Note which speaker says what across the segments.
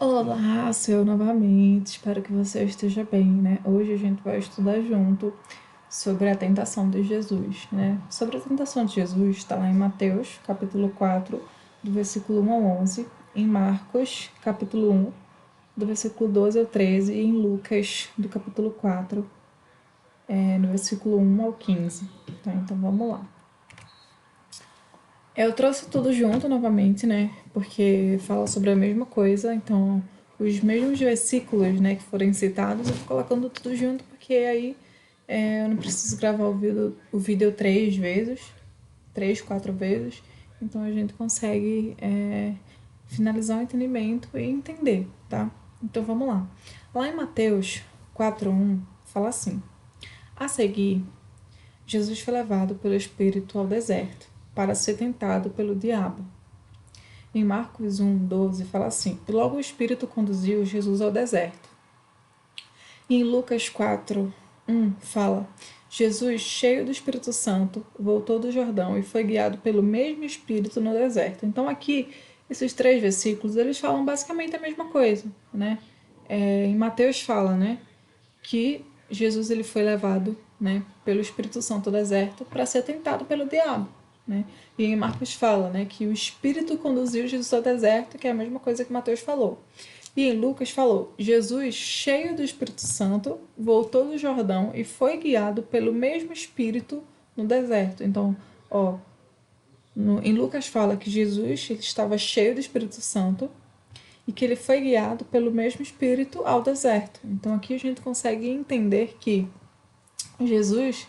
Speaker 1: Olá, seu novamente. Espero que você esteja bem, né? Hoje a gente vai estudar junto sobre a tentação de Jesus, né? Sobre a tentação de Jesus está lá em Mateus, capítulo 4, do versículo 1 ao 11, em Marcos, capítulo 1, do versículo 12 ao 13, e em Lucas, do capítulo 4, no versículo 1 ao 15. Tá? Então vamos lá. Eu trouxe tudo junto novamente, né? Porque fala sobre a mesma coisa, então os mesmos versículos, né, que forem citados, eu tô colocando tudo junto, porque aí eu não preciso gravar o vídeo 3 vezes, 3, 4 vezes, então a gente consegue finalizar o entendimento e entender, tá? Então vamos lá. Lá em Mateus 4:1 fala assim: A seguir, Jesus foi levado pelo Espírito ao deserto para ser tentado pelo diabo. Em Marcos 1:12 fala assim: E logo o Espírito conduziu Jesus ao deserto. E em Lucas 4:1 fala: Jesus, cheio do Espírito Santo, voltou do Jordão e foi guiado pelo mesmo Espírito no deserto. Então aqui, esses 3 versículos, eles falam basicamente a mesma coisa, né? Em Mateus fala, né, que Jesus ele foi levado, né, pelo Espírito Santo ao deserto para ser tentado pelo diabo, né? E em Marcos fala, né, que o Espírito conduziu Jesus ao deserto, que é a mesma coisa que Mateus falou. E em Lucas falou: Jesus, cheio do Espírito Santo, voltou do Jordão e foi guiado pelo mesmo Espírito no deserto. Então, ó, em Lucas fala que Jesus ele estava cheio do Espírito Santo e que ele foi guiado pelo mesmo Espírito ao deserto. Então aqui a gente consegue entender que Jesus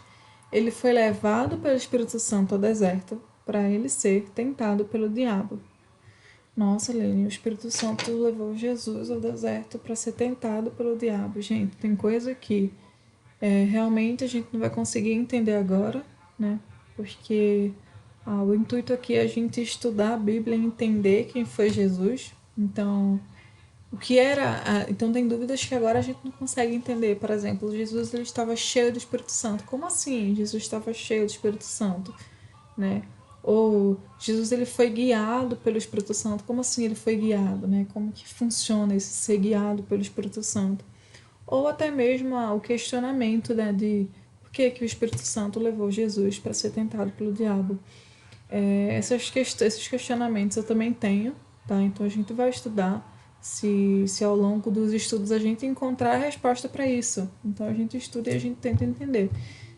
Speaker 1: ele foi levado pelo Espírito Santo ao deserto para ele ser tentado pelo diabo. Nossa, Lene, o Espírito Santo levou Jesus ao deserto para ser tentado pelo diabo. Gente, tem coisa que realmente a gente não vai conseguir entender agora, né? Porque o intuito aqui é a gente estudar a Bíblia e entender quem foi Jesus. Então, o que era. Então, tem dúvidas que agora a gente não consegue entender. Por exemplo, Jesus ele estava cheio do Espírito Santo. Como assim Jesus estava cheio do Espírito Santo? Né? Ou Jesus ele foi guiado pelo Espírito Santo. Como assim ele foi guiado? Né? Como que funciona esse ser guiado pelo Espírito Santo? Ou até mesmo o questionamento, né, de por que o Espírito Santo levou Jesus para ser tentado pelo diabo. Esses questionamentos eu também tenho, tá? Então a gente vai estudar se ao longo dos estudos a gente encontrar a resposta para isso. Então a gente estuda e a gente tenta entender.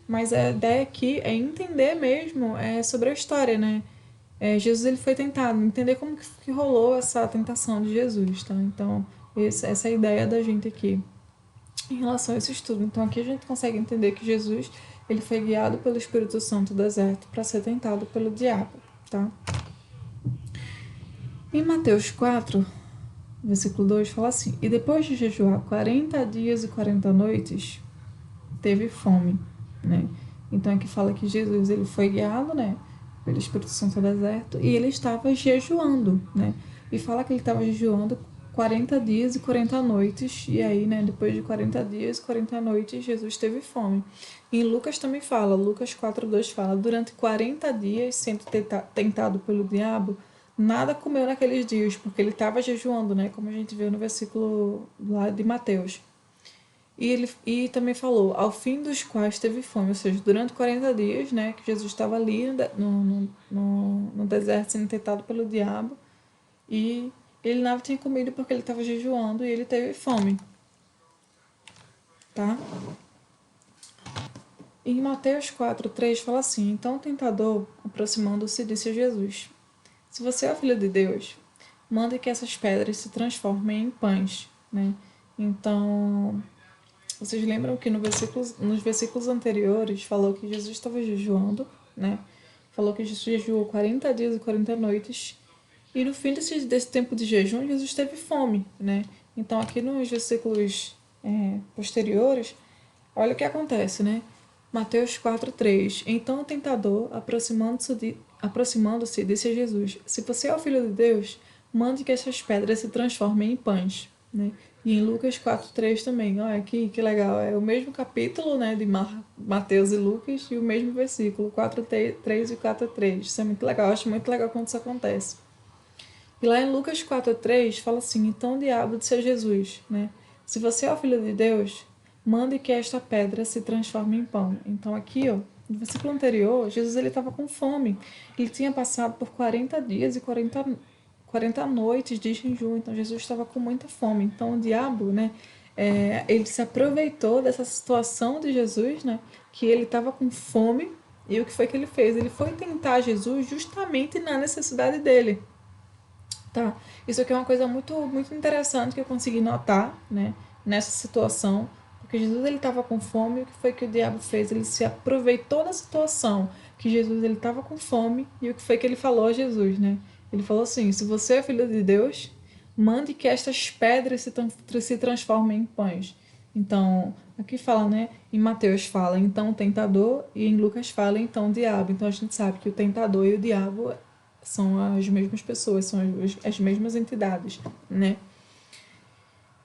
Speaker 1: Mas a ideia aqui é entender mesmo sobre a história, né? Jesus ele foi tentado, entender como que rolou essa tentação de Jesus, tá? Então essa é a ideia da gente aqui em relação a esse estudo. Então aqui a gente consegue entender que Jesus ele foi guiado pelo Espírito Santo do deserto para ser tentado pelo diabo, tá? Em Mateus 4, versículo 2 fala assim: E depois de jejuar 40 dias e 40 noites, teve fome, né? Então aqui fala que Jesus ele foi guiado, né, pelo Espírito Santo ao deserto e ele estava jejuando, né? E fala que ele estava jejuando 40 dias e 40 noites, e aí, né, depois de 40 dias e 40 noites, Jesus teve fome. E em Lucas também fala, Lucas 4:2 fala: Durante 40 dias, sendo tentado pelo diabo, nada comeu naqueles dias, porque ele estava jejuando, né, como a gente viu no versículo lá de Mateus. E também falou, ao fim dos quais teve fome, ou seja, durante 40 dias, né, que Jesus estava ali no deserto sendo tentado pelo diabo, e ele nada tinha comido porque ele estava jejuando e ele teve fome, tá? Em Mateus 4:3 fala assim: Então o tentador, aproximando-se, disse a Jesus: Se você é o filho de Deus, mande que essas pedras se transformem em pães, né? Então, vocês lembram que nos versículos anteriores falou que Jesus estava jejuando, né? Falou que Jesus jejuou 40 dias e 40 noites. E no fim desse tempo de jejum, Jesus teve fome, né? Então, aqui nos versículos posteriores, olha o que acontece, né? Mateus 4:3. Então o tentador, aproximando-se, disse a Jesus: Se você é o filho de Deus, mande que essas pedras se transformem em pães. Né? E em Lucas 4:3 também. Olha que legal. É o mesmo capítulo, né, de Mateus e Lucas e o mesmo versículo, 4:3 e 4:3. Isso é muito legal. Eu acho muito legal quando isso acontece. E lá em Lucas 4:3 fala assim: então o diabo disse a Jesus, né? Se você é o filho de Deus, mande que esta pedra se transforme em pão. Então aqui, ó, no versículo anterior, Jesus ele estava com fome. Ele tinha passado por 40 dias e 40 noites de jejum. Então Jesus estava com muita fome. Então o diabo, né, ele se aproveitou dessa situação de Jesus, né, que ele estava com fome. E o que foi que ele fez? Ele foi tentar Jesus justamente na necessidade dele. Tá, isso aqui é uma coisa muito interessante que eu consegui notar, né, nessa situação, porque Jesus ele estava com fome, e o que foi que o diabo fez? Ele se aproveitou da situação, que Jesus ele estava com fome, e o que foi que ele falou a Jesus, né? Ele falou assim: se você é filho de Deus, mande que estas pedras se transformem em pães. Então, aqui fala, né? Em Mateus fala, então o tentador, e em Lucas fala, então o diabo. Então a gente sabe que o tentador e o diabo são as mesmas pessoas, são as mesmas entidades, né?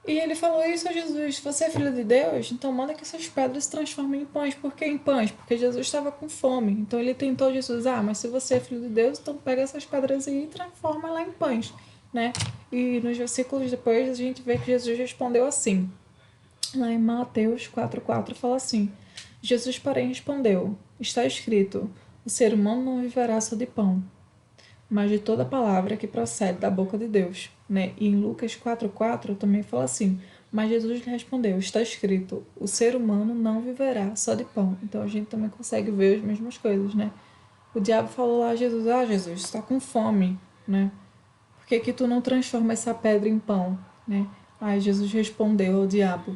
Speaker 1: E ele falou isso a Jesus: se você é filho de Deus, então manda que essas pedras se transformem em pães. Por que em pães? Porque Jesus estava com fome. Então ele tentou Jesus: mas se você é filho de Deus, então pega essas pedras aí e transforma lá em pães, né? E nos versículos depois a gente vê que Jesus respondeu assim. Lá em Mateus 4:4 fala assim: Jesus, porém, respondeu: está escrito, o ser humano não viverá só de pão, mas de toda palavra que procede da boca de Deus, né? E em Lucas 4:4 também fala assim: mas Jesus lhe respondeu, está escrito, o ser humano não viverá só de pão. Então a gente também consegue ver as mesmas coisas, né? O diabo falou lá a Jesus: Jesus, está com fome, né? Por que que tu não transforma essa pedra em pão, né? Aí Jesus respondeu ao diabo: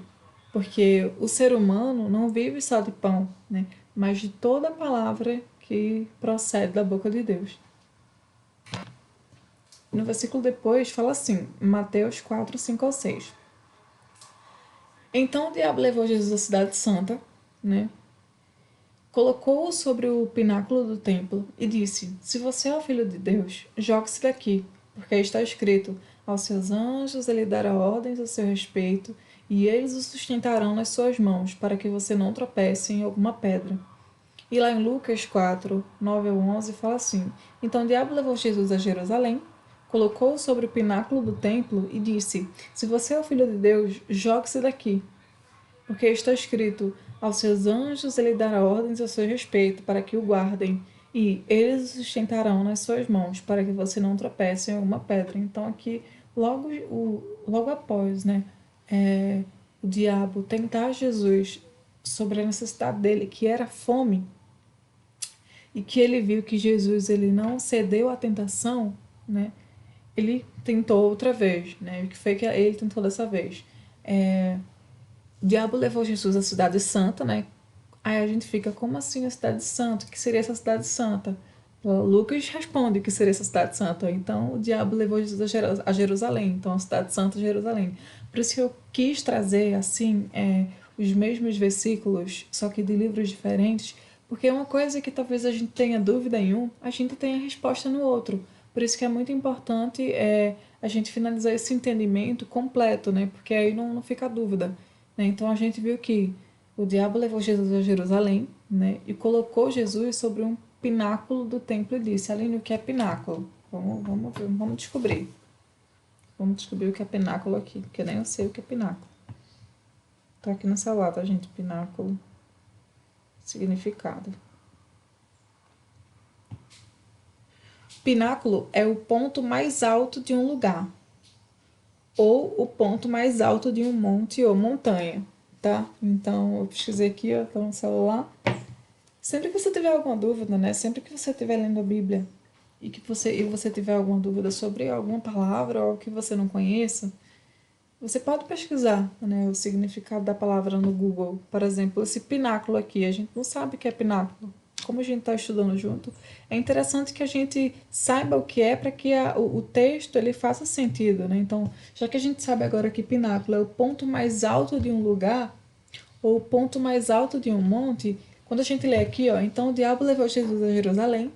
Speaker 1: porque o ser humano não vive só de pão, né? Mas de toda palavra que procede da boca de Deus. No versículo depois fala assim, Mateus 4:5-6. Então o diabo levou Jesus à cidade santa, né? Colocou-o sobre o pináculo do templo e disse: se você é o filho de Deus, jogue-se daqui, porque está escrito: aos seus anjos ele dará ordens a seu respeito, e eles o sustentarão nas suas mãos, para que você não tropece em alguma pedra. E lá em Lucas 4:9-11 fala assim: então o diabo levou Jesus a Jerusalém, colocou-o sobre o pináculo do templo e disse: se você é o filho de Deus, jogue-se daqui, porque está escrito: aos seus anjos ele dará ordens a seu respeito, para que o guardem, e eles o sustentarão nas suas mãos, para que você não tropece em alguma pedra. Então aqui, logo após, né, o diabo tentar Jesus sobre a necessidade dele, que era fome, e que ele viu que Jesus ele não cedeu à tentação, né? Ele tentou outra vez, né? O que foi que ele tentou dessa vez? O diabo levou Jesus à cidade santa, né? Aí a gente fica, como assim a cidade santa? O que seria essa cidade santa? Lucas responde o que seria essa cidade santa. Então o diabo levou Jesus a Jerusalém, então a cidade santa de Jerusalém. Por isso que eu quis trazer assim os mesmos versículos, só que de livros diferentes, porque é uma coisa que talvez a gente tenha dúvida em um, a gente tenha resposta no outro. Por isso que é muito importante a gente finalizar esse entendimento completo, né? Porque aí não fica dúvida, né? Então a gente viu que o diabo levou Jesus a Jerusalém, né? E colocou Jesus sobre um pináculo do templo e disse: Aline, o que é pináculo? Vamos ver, vamos descobrir. Vamos descobrir o que é pináculo aqui, porque nem eu sei o que é pináculo. Tá aqui no celular, tá, gente? Pináculo. Significado. Pináculo é o ponto mais alto de um lugar, ou o ponto mais alto de um monte ou montanha, tá? Então, eu pesquisei aqui, ó, tá no celular. Sempre que você tiver alguma dúvida, né? Sempre que você estiver lendo a Bíblia e você tiver alguma dúvida sobre alguma palavra ou algo que você não conheça, você pode pesquisar, né, o significado da palavra no Google. Por exemplo, esse pináculo aqui, a gente não sabe o que é pináculo. Como a gente está estudando junto, é interessante que a gente saiba o que é para que o texto ele faça sentido, né? Então, já que a gente sabe agora que pináculo é o ponto mais alto de um lugar, ou o ponto mais alto de um monte, quando a gente lê aqui, ó, então o diabo levou Jesus a Jerusalém,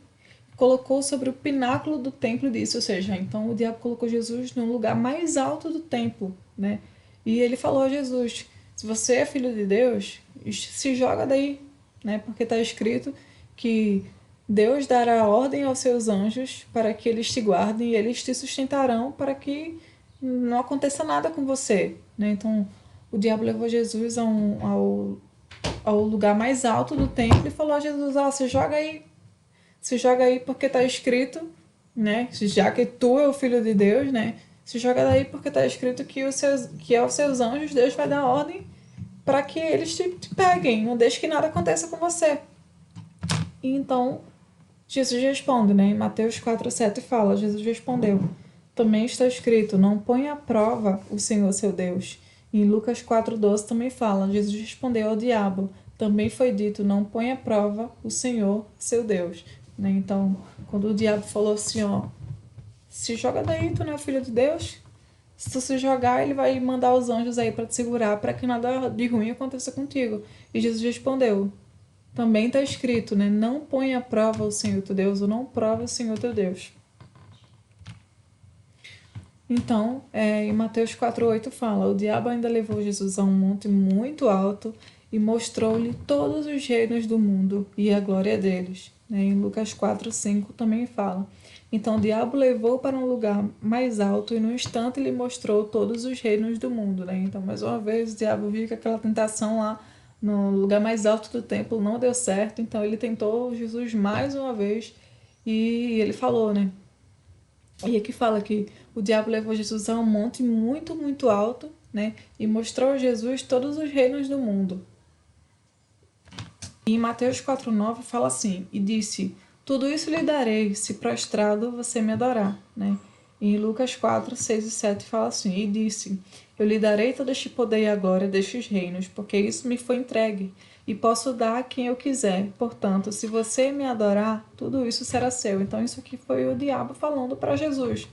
Speaker 1: colocou sobre o pináculo do templo e disse, ou seja, então o diabo colocou Jesus no lugar mais alto do templo, né? E ele falou a Jesus: se você é filho de Deus, se joga daí, né? Porque está escrito que Deus dará ordem aos seus anjos para que eles te guardem e eles te sustentarão para que não aconteça nada com você, né? Então, o diabo levou Jesus ao lugar mais alto do templo e falou a Jesus: "Ah, se joga aí porque está escrito, né? Já que tu é o filho de Deus, né? Se joga daí porque está escrito que aos seus anjos Deus vai dar ordem para que eles te peguem, não deixe que nada aconteça com você." E então Jesus responde, né? Em Mateus 4:7 fala: Jesus respondeu: "Também está escrito: não ponha à prova o Senhor seu Deus." E em Lucas 4:12 também fala: Jesus respondeu ao diabo: "Também foi dito: não ponha à prova o Senhor seu Deus." Né? Então, quando o diabo falou assim, ó, se joga daí, tu não é filho de Deus? Se tu se jogar, ele vai mandar os anjos aí para te segurar, para que nada de ruim aconteça contigo. E Jesus respondeu: também está escrito, né? Não põe à prova o Senhor teu Deus, ou não prova o Senhor teu Deus. Então, em Mateus 4:8 fala: o diabo ainda levou Jesus a um monte muito alto e mostrou-lhe todos os reinos do mundo e a glória deles. Em Lucas 4:5 também fala: então o diabo levou para um lugar mais alto e no instante lhe mostrou todos os reinos do mundo. Né? Então, mais uma vez, o diabo viu que aquela tentação lá no lugar mais alto do templo não deu certo, então ele tentou Jesus mais uma vez e ele falou, né? E aqui fala que o diabo levou Jesus a um monte muito, muito alto, né? E mostrou a Jesus todos os reinos do mundo. E em Mateus 4:9 fala assim: e disse: tudo isso lhe darei, se prostrado você me adorar, né? E em Lucas 4:6 e 7 fala assim: e disse: eu lhe darei todo este poder e a glória destes reinos, porque isso me foi entregue, e posso dar a quem eu quiser. Portanto, se você me adorar, tudo isso será seu. Então, isso aqui foi o diabo falando para Jesus: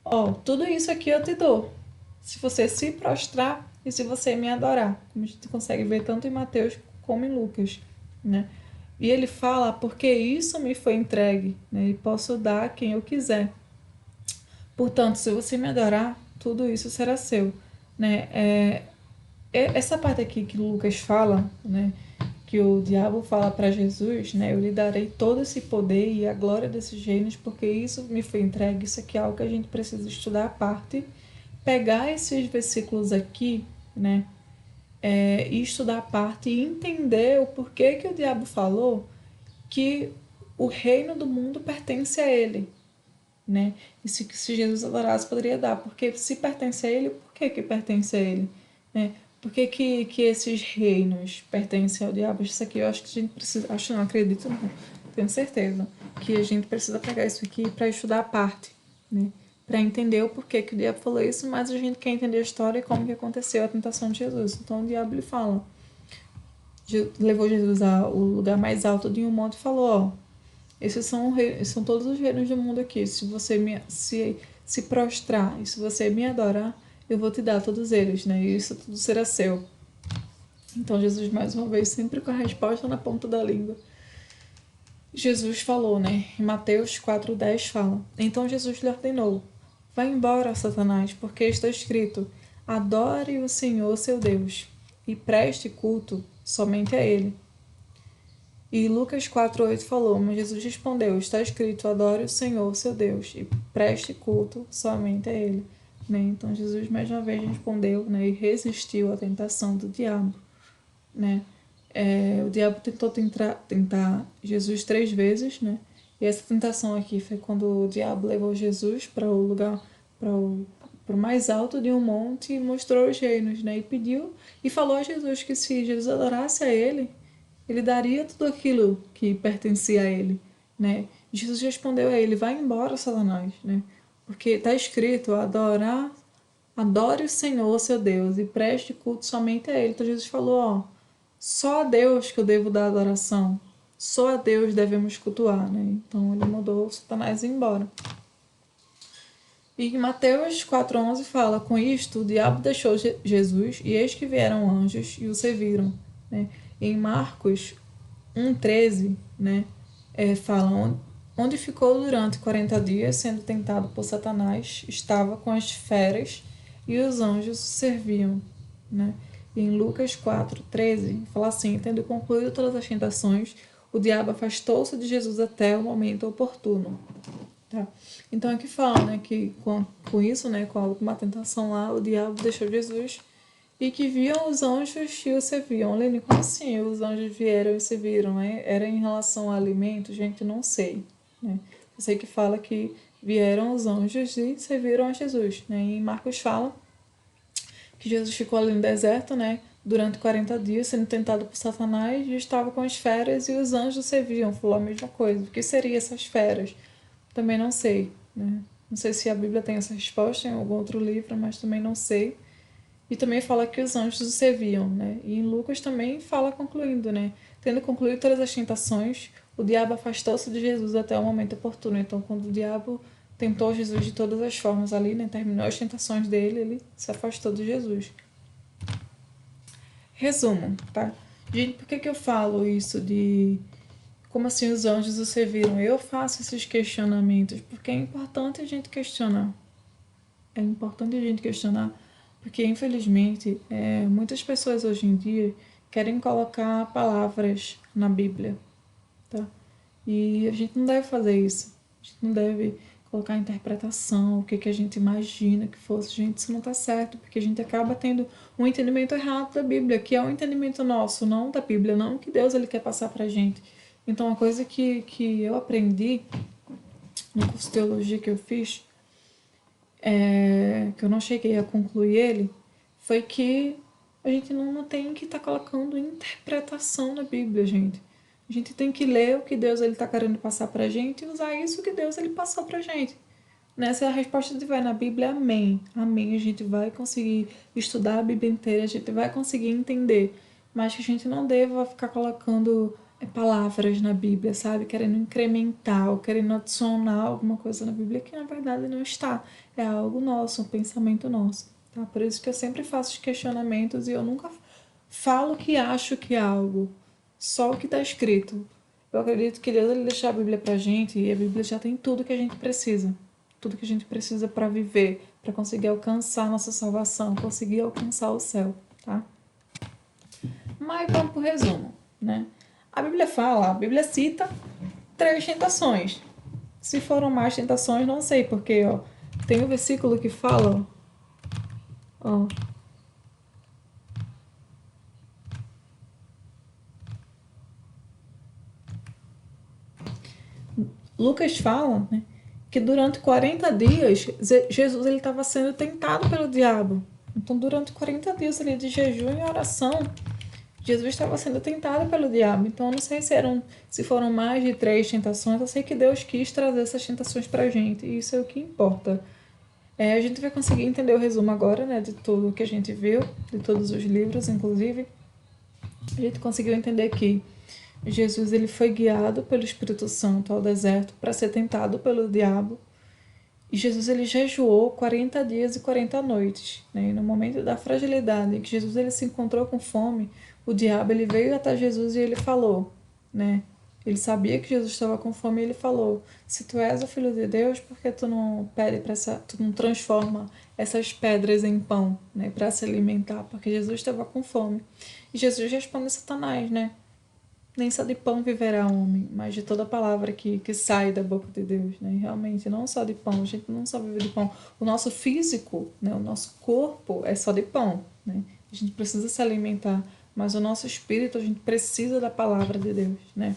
Speaker 1: ó, tudo isso aqui eu te dou, se você se prostrar e se você me adorar. Como a gente consegue ver tanto em Mateus como em Lucas, né? E ele fala: porque isso me foi entregue, né? E posso dar a quem eu quiser. Portanto, se você me adorar, tudo isso será seu, né? Essa parte aqui que Lucas fala, né? Que o diabo fala para Jesus, né? Eu lhe darei todo esse poder e a glória desses reinos, porque isso me foi entregue. Isso aqui é algo que a gente precisa estudar à parte, pegar esses versículos aqui, né? E estudar a parte e entender o porquê que o diabo falou que o reino do mundo pertence a ele, né? E se Jesus adorasse, poderia dar. Porque se pertence a ele, por que pertence a ele? Né? Por que esses reinos pertencem ao diabo? Isso aqui eu acho que a gente precisa... Acho não, acredito não. Tenho certeza que a gente precisa pegar isso aqui para estudar a parte, né? Para entender o porquê que o diabo falou isso, mas a gente quer entender a história e como que aconteceu a tentação de Jesus. Então o diabo lhe fala, levou Jesus ao lugar mais alto de um monte e falou: ó, esses são todos os reinos do mundo aqui. Se você se prostrar e se você me adorar, eu vou te dar todos eles, né? E isso tudo será seu. Então Jesus, mais uma vez, sempre com a resposta na ponta da língua. Jesus falou, né? Em Mateus 4:10 fala: então Jesus lhe ordenou: vai embora, Satanás, porque está escrito: adore o Senhor seu Deus e preste culto somente a ele. E Lucas 4:8 falou: mas Jesus respondeu: está escrito: adore o Senhor seu Deus e preste culto somente a ele. Né? Então Jesus mais uma vez respondeu, né, e resistiu à tentação do diabo. Né? O diabo tentou tentar Jesus 3 vezes, né? E essa tentação aqui foi quando o diabo levou Jesus para o lugar, para o mais alto de um monte e mostrou os reinos, né? E pediu e falou a Jesus que se Jesus adorasse a ele daria tudo aquilo que pertencia a ele, né? Jesus respondeu a ele: vai embora, Satanás, né? Porque está escrito: adore o Senhor, seu Deus, e preste culto somente a ele. Então Jesus falou: ó, só a Deus que eu devo dar adoração, só a Deus devemos cultuar, né? Então ele mandou Satanás ir embora. E em Mateus 4:11 fala: com isto o diabo deixou Jesus, e eis que vieram anjos e o serviram, né? E em Marcos 1:13, né, fala: onde ficou durante 40 dias sendo tentado por Satanás, estava com as feras e os anjos o serviam, né? E em Lucas 4:13 fala assim: tendo concluído todas as tentações, o diabo afastou-se de Jesus até o momento oportuno. Tá? Então aqui fala, né, que com isso, né, com a última tentação lá, o diabo deixou Jesus e que viam os anjos e o serviam. Lene, como assim os anjos vieram e serviram? Né? Era em relação ao alimento? Gente, não sei. Né? Eu sei que fala que vieram os anjos e serviram a Jesus. Né? E em Marcos fala que Jesus ficou ali no deserto, né, durante 40 dias, sendo tentado por Satanás, e estava com as feras e os anjos serviam. Falou a mesma coisa. O que seriam essas feras? Também não sei. Né? Não sei se a Bíblia tem essa resposta em algum outro livro, mas também não sei. E também fala que os anjos o serviam, né? E em Lucas também fala concluindo, né? Tendo concluído todas as tentações, o diabo afastou-se de Jesus até o momento oportuno. Então, quando o diabo tentou Jesus de todas as formas ali, né? Terminou as tentações dele, ele se afastou de Jesus. Resumo, tá? Gente, por que eu falo isso de como assim os anjos o serviram? Eu faço esses questionamentos porque é importante a gente questionar. É importante a gente questionar porque, infelizmente, muitas pessoas hoje em dia querem colocar palavras na Bíblia, tá? E a gente não deve fazer isso. A gente não deve colocar interpretação, o que a gente imagina que fosse. Gente, isso não está certo, porque a gente acaba tendo um entendimento errado da Bíblia, que é um entendimento nosso, não da Bíblia, não que Deus ele quer passar para a gente. Então, uma coisa que eu aprendi no curso de teologia que eu fiz, que eu não cheguei a concluir ele, foi que a gente não tem que estar colocando interpretação na Bíblia, gente. A gente tem que ler o que Deus está querendo passar para a gente e usar isso que Deus ele passou para a gente. Né? Se a resposta estiver na Bíblia, amém. Amém. A gente vai conseguir estudar a Bíblia inteira, a gente vai conseguir entender. Mas que a gente não deva ficar colocando palavras na Bíblia, sabe? Querendo incrementar ou querendo adicionar alguma coisa na Bíblia que na verdade não está. É algo nosso, um pensamento nosso. Tá? Por isso que eu sempre faço os questionamentos e eu nunca falo que acho que é algo. Só o que está escrito. Eu acredito que Deus ele deixou a Bíblia pra gente e a Bíblia já tem tudo que a gente precisa. Tudo que a gente precisa para viver, para conseguir alcançar a nossa salvação, conseguir alcançar o céu, tá? Mas vamos pro resumo, né? A Bíblia cita 3 tentações. Se foram mais tentações, não sei, porque ó, tem um versículo que fala, ó, Lucas fala, né, que durante 40 dias Jesus ele estava sendo tentado pelo diabo. Então, durante 40 dias ali de jejum e oração, Jesus estava sendo tentado pelo diabo. Então, eu não sei se foram mais de 3 tentações. Eu sei que Deus quis trazer essas tentações para a gente. E isso é o que importa. A gente vai conseguir entender o resumo agora, né, de tudo que a gente viu, de todos os livros, inclusive. A gente conseguiu entender que Jesus ele foi guiado pelo Espírito Santo ao deserto para ser tentado pelo diabo. E Jesus ele jejuou 40 dias e 40 noites. Né? E no momento da fragilidade em que Jesus ele se encontrou com fome, o diabo ele veio até Jesus e ele falou, né? Ele sabia que Jesus estava com fome e ele falou: se tu és o filho de Deus, por que tu não pede para tu não transforma essas pedras em pão, né, para se alimentar? Porque Jesus estava com fome. E Jesus responde a Satanás, né? Nem só de pão viverá homem, mas de toda palavra que sai da boca de Deus, né? Realmente, não só de pão, a gente não só vive de pão. O nosso físico, né? O nosso corpo é só de pão, né? A gente precisa se alimentar, mas o nosso espírito, a gente precisa da palavra de Deus, né?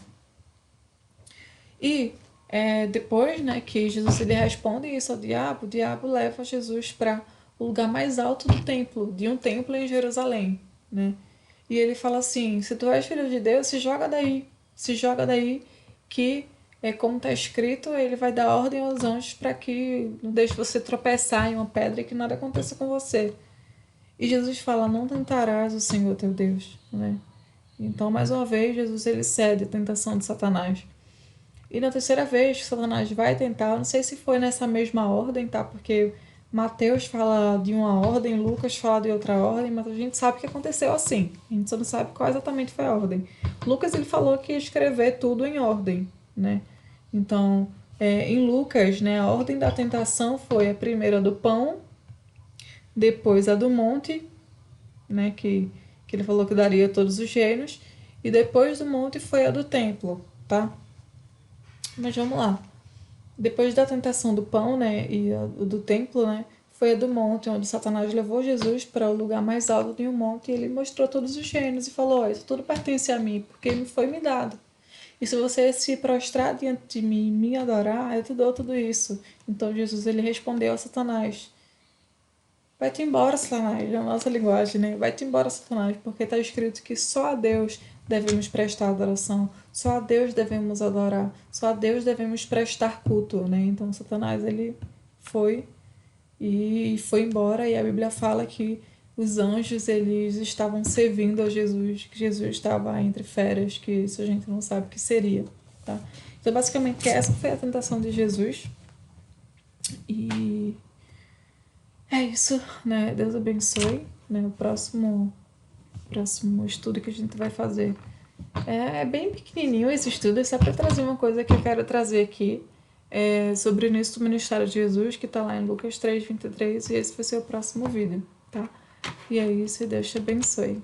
Speaker 1: E depois, né, que Jesus ele responde isso ao diabo, o diabo leva Jesus para o lugar mais alto do templo, de um templo em Jerusalém, né? E ele fala assim: se tu és filho de Deus, se joga daí, que como está escrito, ele vai dar ordem aos anjos para que não deixe você tropeçar em uma pedra e que nada aconteça com você. E Jesus fala: não tentarás o Senhor teu Deus, né? Então, mais uma vez, Jesus ele cede a tentação de Satanás. E na terceira vez que Satanás vai tentar, não sei se foi nessa mesma ordem, tá? Porque Mateus fala de uma ordem, Lucas fala de outra ordem, mas a gente sabe que aconteceu assim. A gente só não sabe qual exatamente foi a ordem. Lucas ele falou que ia escrever tudo em ordem, né? Então, em Lucas, né, a ordem da tentação foi a primeira do pão, depois a do monte, né, que ele falou que daria todos os reinos, e depois do monte foi a do templo, tá? Mas vamos lá. Depois da tentação do pão, né, e do templo, né, foi a do monte, onde Satanás levou Jesus para o lugar mais alto de um monte e ele mostrou todos os reinos e falou: isso tudo pertence a mim, porque me foi me dado. E se você se prostrar diante de mim e me adorar, eu te dou tudo isso. Então Jesus ele respondeu a Satanás: vai-te embora, Satanás, na nossa linguagem, né? Vai-te embora, Satanás, porque está escrito que só a Deus devemos prestar adoração, só a Deus devemos adorar, só a Deus devemos prestar culto, né? Então Satanás ele foi e foi embora, e a Bíblia fala que os anjos eles estavam servindo a Jesus, que Jesus estava entre feras, que isso a gente não sabe o que seria, tá? Então basicamente essa foi a tentação de Jesus e é isso, né? Deus abençoe, né? O próximo estudo que a gente vai fazer é bem pequenininho esse estudo, é só para trazer uma coisa que eu quero trazer aqui sobre o início do ministério de Jesus, que está lá em Lucas 3:23, e esse vai ser o próximo vídeo, tá? E é isso, e Deus te abençoe.